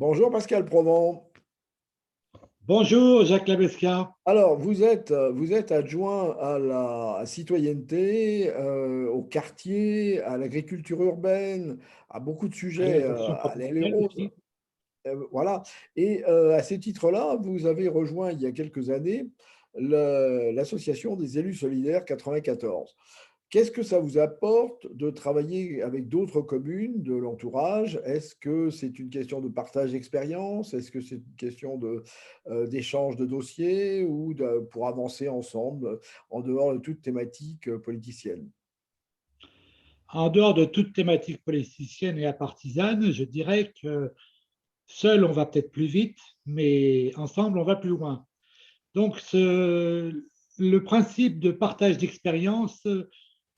Bonjour Pascal Provence. Bonjour Jacques Labesca. Alors, vous êtes adjoint à la citoyenneté, au quartier, à l'agriculture urbaine, à beaucoup de À sujets, l'insertion à l'aile professionnelle rose. aussi. Voilà. Et à ces titres-là, vous avez rejoint il y a quelques années l'association des élus solidaires 94. Qu'est-ce que ça vous apporte de travailler avec d'autres communes de l'entourage? Est-ce que c'est une question de partage d'expérience? Est-ce que c'est une question d'échange de dossiers ou pour avancer ensemble en dehors de toute thématique politicienne? En dehors de toute thématique politicienne et apartisane, je dirais que seul on va peut-être plus vite, mais ensemble on va plus loin. Donc le principe de partage d'expérience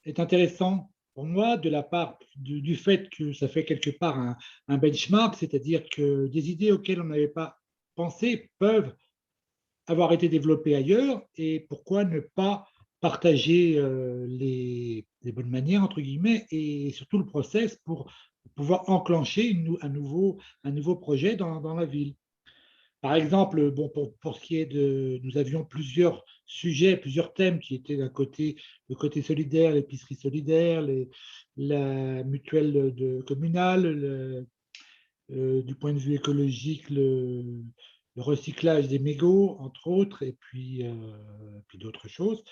est intéressant pour moi de la part du fait que ça fait quelque part un benchmark, c'est-à-dire que des idées auxquelles on n'avait pas pensé peuvent avoir été développé ailleurs et pourquoi ne pas partager les bonnes manières, entre guillemets, et surtout le process pour pouvoir enclencher un nouveau projet dans la ville. Par exemple, bon, pour ce qui est nous avions plusieurs sujets, plusieurs thèmes qui étaient d'un côté le côté solidaire, l'épicerie solidaire, la mutuelle communale, du point de vue écologique, le recyclage des mégots, entre autres, et puis d'autres choses.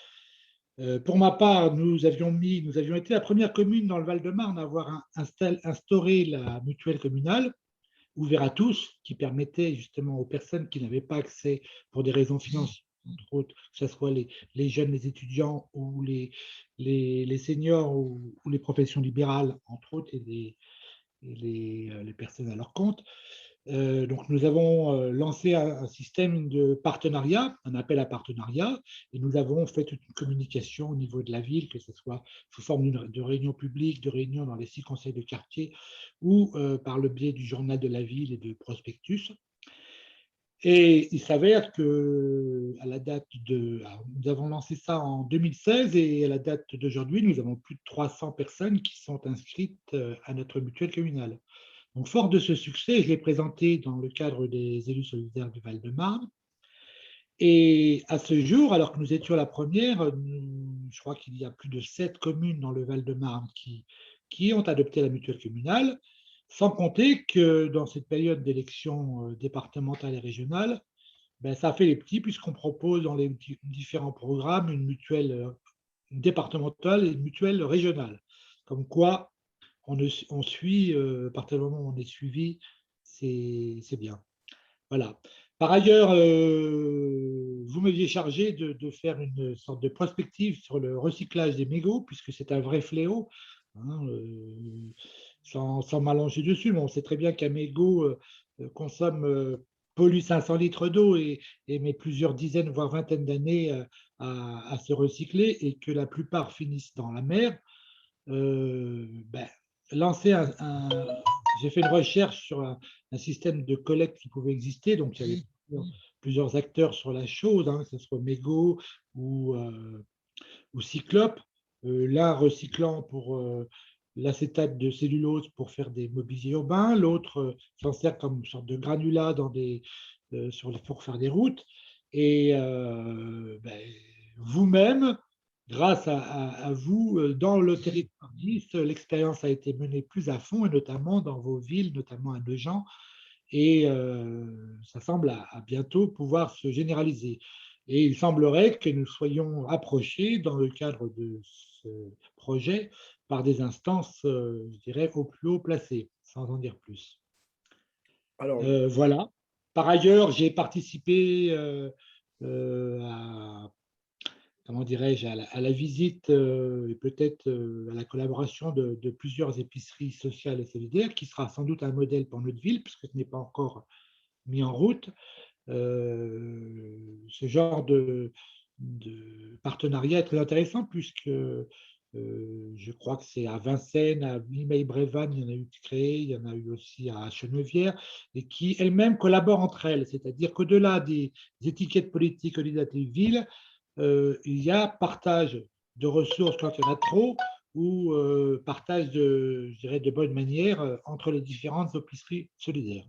Pour ma part, nous avions été la première commune dans le Val-de-Marne à avoir instauré la mutuelle communale, ouverte à tous, qui permettait justement aux personnes qui n'avaient pas accès pour des raisons financières, entre autres, que ce soit les jeunes, les étudiants ou les seniors ou les professions libérales, entre autres, et les personnes à leur compte. Donc, nous avons lancé un système de partenariat, un appel à partenariat, et nous avons fait toute une communication au niveau de la ville, que ce soit sous forme de réunions publiques, de réunions dans les 6 conseils de quartier, ou par le biais du journal de la ville et de prospectus. Et il s'avère que nous avons lancé ça en 2016 et à la date d'aujourd'hui, nous avons plus de 300 personnes qui sont inscrites à notre mutuelle communale. Donc, fort de ce succès, je l'ai présenté dans le cadre des élus solidaires du Val-de-Marne. Et à ce jour, alors que nous étions la première, je crois qu'il y a plus de 7 communes dans le Val-de-Marne qui ont adopté la mutuelle communale, sans compter que dans cette période d'élections départementales et régionales, ben, ça a fait les petits puisqu'on propose dans les différents programmes une mutuelle départementale et une mutuelle régionale. Comme quoi, on suit, à partir du moment où on est suivi, c'est bien. Voilà. Par ailleurs, vous m'aviez chargé de faire une sorte de prospective sur le recyclage des mégots, puisque c'est un vrai fléau, hein, sans m'allonger dessus, mais on sait très bien qu'un mégot consomme, pollue 500 litres d'eau et met plusieurs dizaines, voire vingtaines d'années à se recycler et que la plupart finissent dans la mer. Ben, lancer j'ai fait une recherche sur un système de collecte qui pouvait exister. Donc, il y avait plusieurs acteurs sur la chose, hein, que ce soit Mégo ou Cyclope. L'un recyclant pour l'acétate de cellulose pour faire des mobiliers urbains, l'autre s'en sert comme une sorte de granulat pour faire des routes. Et ben, vous-même, grâce à vous, dans le territoire 10, l'expérience a été menée plus à fond, et notamment dans vos villes, notamment à Nogent, et ça semble à bientôt pouvoir se généraliser. Et il semblerait que nous soyons approchés dans le cadre de ce projet par des instances, je dirais, au plus haut placées, sans en dire plus. Alors, Voilà. Par ailleurs, j'ai participé à, comment dirais-je, à la visite et peut-être à la collaboration de plusieurs épiceries sociales et solidaires, qui sera sans doute un modèle pour notre ville, puisque ce n'est pas encore mis en route. Ce genre de partenariat est très intéressant, puisque je crois que c'est à Vincennes, à Vimey-Brévannes, il y en a eu créé, il y en a eu aussi à Chenevière, et qui elles-mêmes collaborent entre elles. C'est-à-dire qu'au-delà des étiquettes politiques organisatives villes, il y a partage de ressources quand il y en a trop, ou partage je dirais, de bonnes manières entre les différentes épiceries solidaires.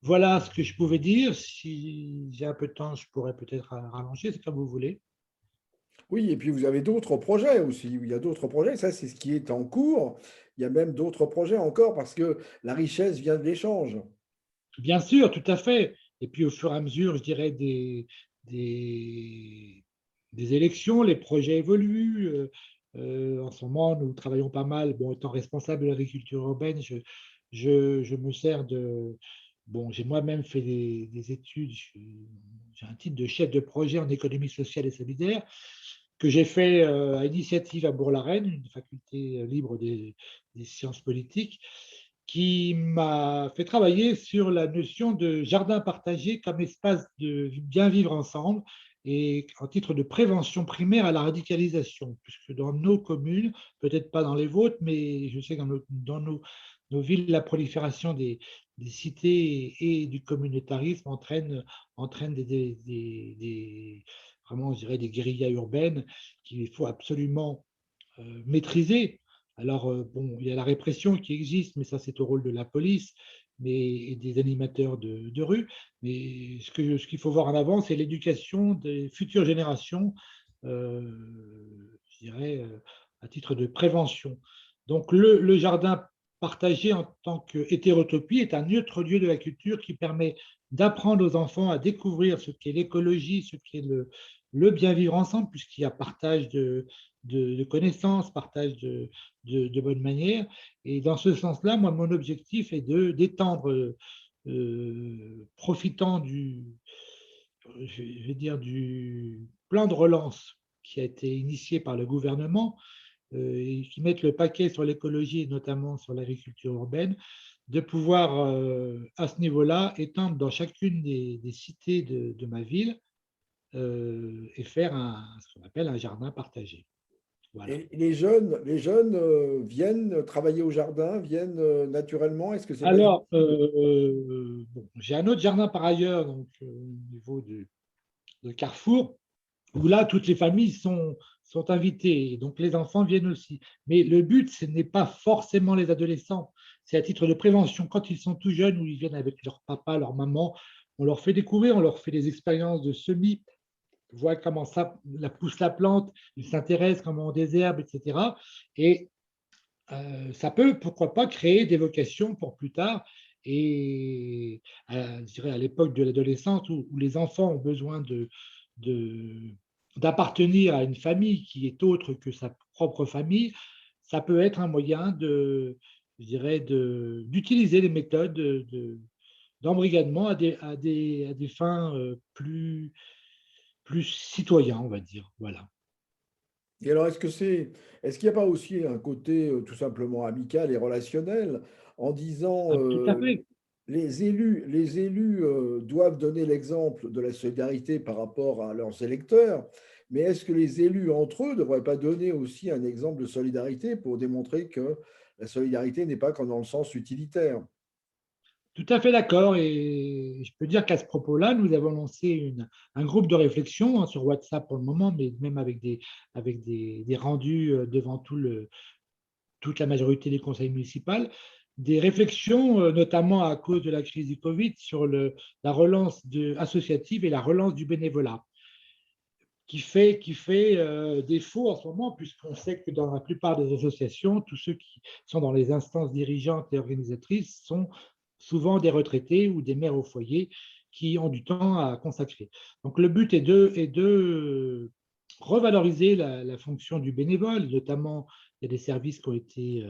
Voilà ce que je pouvais dire. Si j'ai un peu de temps, je pourrais peut-être rallonger, c'est comme vous voulez. Oui, et puis vous avez d'autres projets aussi. Il y a d'autres projets, ça c'est ce qui est en cours. Il y a même d'autres projets encore parce que la richesse vient de l'échange. Bien sûr, tout à fait. Et puis au fur et à mesure, je dirais, des, des élections, les projets évoluent. En ce moment, nous travaillons pas mal. Bon, étant responsable de l'agriculture urbaine, je me sers de... Bon, j'ai moi-même fait des études. J'ai un titre de chef de projet en économie sociale et solidaire que j'ai fait à initiative à Bourg-la-Reine, une faculté libre des sciences politiques, qui m'a fait travailler sur la notion de jardin partagé comme espace de bien vivre ensemble et en titre de prévention primaire à la radicalisation, puisque dans nos communes, peut-être pas dans les vôtres, mais je sais que dans nos villes, la prolifération des cités et du communautarisme entraîne vraiment, je dirais, des guérillas urbaines qu'il faut absolument maîtriser. Alors, bon, il y a la répression qui existe, mais ça, c'est au rôle de la police et des animateurs de rue. Mais ce qu'il faut voir en avant, c'est l'éducation des futures générations, je dirais, à titre de prévention. Donc, le jardin partagé en tant qu'hétérotopie est un autre lieu de la culture qui permet d'apprendre aux enfants à découvrir ce qu'est l'écologie, ce qu'est le bien vivre ensemble, puisqu'il y a partage de connaissances, partage de bonnes manières. Et dans ce sens-là, moi, mon objectif est d'étendre, profitant je vais dire, du plan de relance qui a été initié par le gouvernement et qui met le paquet sur l'écologie et notamment sur l'agriculture urbaine, de pouvoir, à ce niveau-là, étendre dans chacune des cités de ma ville et faire ce qu'on appelle un jardin partagé. Voilà. Et les jeunes viennent travailler au jardin, viennent naturellement. Est-ce que c'est facile? Alors, bon, j'ai un autre jardin par ailleurs, donc au niveau de Carrefour, où là, toutes les familles sont invitées, et donc les enfants viennent aussi. Mais le but, ce n'est pas forcément les adolescents, c'est à titre de prévention. Quand ils sont tout jeunes, où ils viennent avec leur papa, leur maman, on leur fait découvrir, on leur fait des expériences de semis, voient comment ça pousse la plante, ils s'intéressent, comment on désherbe, etc. Et ça peut, pourquoi pas, créer des vocations pour plus tard. Et je dirais à l'époque de l'adolescence où les enfants ont besoin de- d'appartenir à une famille qui est autre que sa propre famille, ça peut être un moyen je dirais, d'utiliser les méthodes d'embrigadement à des fins plus citoyens, on va dire. Voilà. Et alors, est-ce qu'il n'y a pas aussi un côté tout simplement amical et relationnel en disant Ah, tout à fait. les élus doivent donner l'exemple de la solidarité par rapport à leurs électeurs, mais est-ce que les élus entre eux ne devraient pas donner aussi un exemple de solidarité pour démontrer que la solidarité n'est pas qu'en dans le sens utilitaire? Tout à fait d'accord. Et je peux dire qu'à ce propos-là, nous avons lancé un groupe de réflexion hein, sur WhatsApp pour le moment, mais même avec des rendus devant toute la majorité des conseils municipaux, des réflexions, notamment à cause de la crise du Covid, sur la relance associative et la relance du bénévolat, qui fait défaut en ce moment, puisqu'on sait que dans la plupart des associations, tous ceux qui sont dans les instances dirigeantes et organisatrices sont souvent des retraités ou des mères au foyer qui ont du temps à consacrer. Donc le but est de revaloriser la fonction du bénévole, notamment il y a des services qui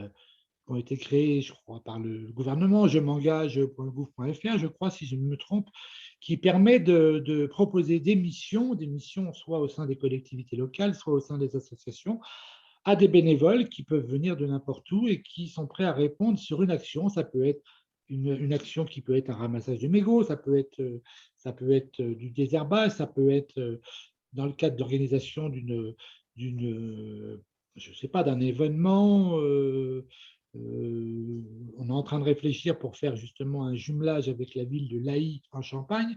ont été créés, je crois, par le gouvernement, je m'engage.gouv.fr, je crois, si je ne me trompe, qui permet de proposer des missions soit au sein des collectivités locales, soit au sein des associations, à des bénévoles qui peuvent venir de n'importe où et qui sont prêts à répondre sur une action. Ça peut être une action qui peut être un ramassage de mégots, ça peut être du désherbage, ça peut être dans le cadre d'organisation je sais pas, d'un événement. On est en train de réfléchir pour faire justement un jumelage avec la ville de Laï en Champagne,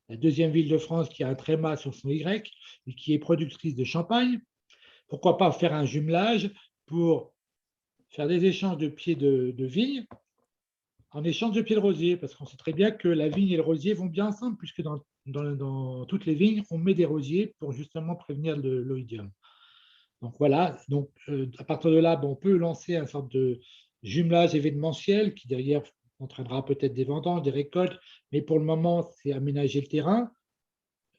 la deuxième ville de France qui a un tréma sur son Y et qui est productrice de champagne. Pourquoi pas faire un jumelage pour faire des échanges de pieds de vigne en échange de pieds de rosier, parce qu'on sait très bien que la vigne et le rosier vont bien ensemble, puisque dans toutes les vignes, on met des rosiers pour justement prévenir l'oïdium. Donc voilà, donc, à partir de là, bon, on peut lancer un sorte de jumelage événementiel qui derrière entraînera peut-être des vendanges, des récoltes, mais pour le moment, c'est aménager le terrain,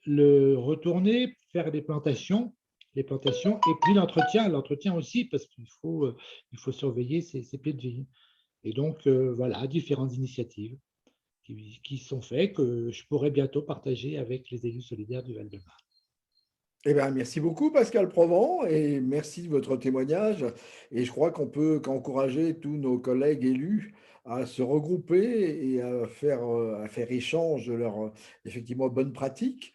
le retourner, faire des plantations, les plantations, et puis l'entretien aussi, parce il faut surveiller ces pieds de vigne. Et donc, voilà, différentes initiatives qui sont faites que je pourrais bientôt partager avec les élus solidaires du Val-de-Marne. Eh bien, merci beaucoup, Pascal Provence, et merci de votre témoignage. Et je crois qu'on peut qu'encourager tous nos collègues élus à se regrouper et à faire échange de leurs, effectivement, bonnes pratiques,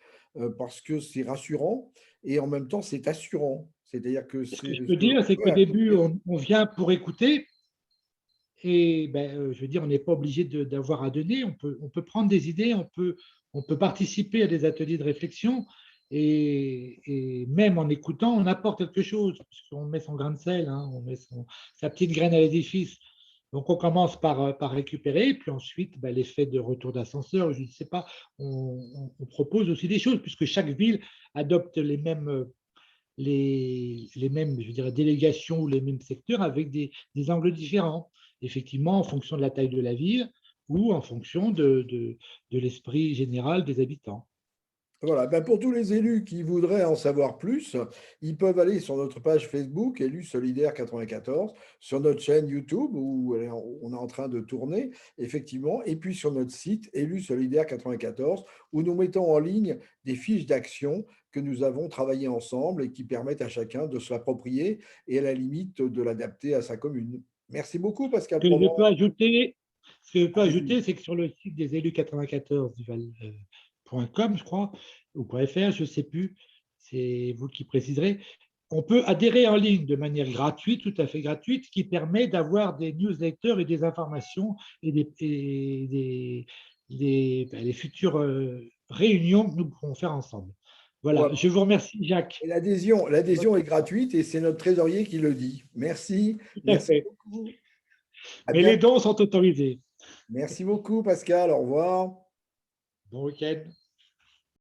parce que c'est rassurant et en même temps, c'est assurant. C'est-à-dire que Ce que c'est je peux ce dire, c'est ouais, qu'au début, on vient pour écouter et ben, je veux dire, on n'est pas obligé d'avoir à donner. On peut prendre des idées, on peut participer à des ateliers de réflexion et même en écoutant, on apporte quelque chose, puisqu'on met son grain de sel, hein, on met sa petite graine à l'édifice. Donc, on commence par récupérer, puis ensuite, ben, l'effet de retour d'ascenseur, je ne sais pas, on propose aussi des choses, puisque chaque ville adopte les mêmes, je dirais, délégations ou les mêmes secteurs avec des angles différents, effectivement en fonction de la taille de la ville ou en fonction de l'esprit général des habitants. voilà, ben pour tous les élus qui voudraient en savoir plus, ils peuvent aller sur notre page Facebook, Élus Solidaires 94, sur notre chaîne YouTube où on est en train de tourner, effectivement, et puis sur notre site, Élus Solidaires 94, où nous mettons en ligne des fiches d'action que nous avons travaillées ensemble et qui permettent à chacun de se l'approprier et à la limite de l'adapter à sa commune. Merci beaucoup, Pascal Ce que je Provence. peux ajouter, ce que je peux Allez-y. ajouter, c'est que sur le site des élus 94 du Val, .com, je crois, ou .fr, je ne sais plus, c'est vous qui préciserez. On peut adhérer en ligne de manière gratuite, tout à fait gratuite, qui permet d'avoir des newsletters et des informations et les futures réunions que nous pourrons faire ensemble. Voilà, Voilà. je vous remercie, Et Jacques. l'adhésion est gratuite et c'est notre trésorier qui le dit. Merci, Tout à merci fait. beaucoup. À Mais les bientôt. dons sont autorisés. Merci beaucoup, Pascal. Au revoir. Bon week-end.